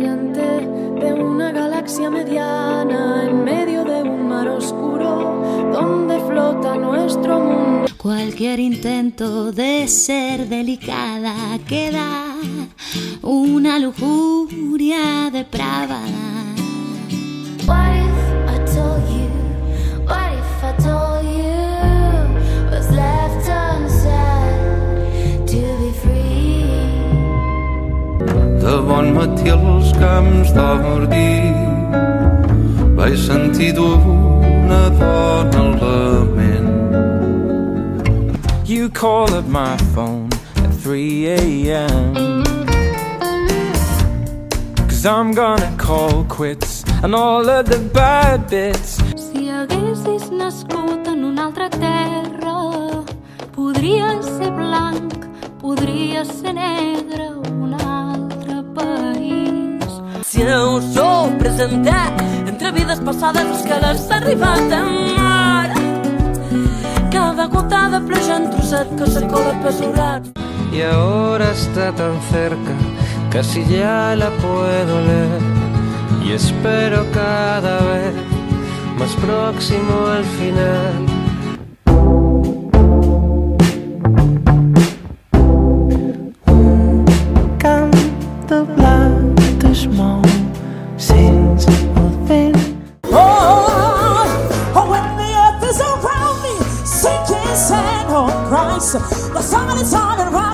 brillante de una galaxia mediana en medio de un mar oscuro donde flota nuestro mundo. Cualquier intento de ser delicada queda una lujuria depravada. What if I told you? What if I told you what's left unsaid to be free? De bon matí als camps d'Ordí vaig sentir d'una dona al lament. You call up my phone at 3 a.m. 'Cause I'm gonna call quits on all of the bad bits. Si haguessis nascut en una altra terra, podries ser blanc, podries ser negre, un altre país. Si us ho presentat entre vides passades és que l'has arribat a mar. Cada gota de pluja en trosset que se cola apresurat. Y ahora está tan cerca, casi ya la puedo leer. Y espero cada vez más próximo al final. Canto blanques mou sense el vent. Oh, when the earth is around me, sinking sand on Christ, the sun is on and rise.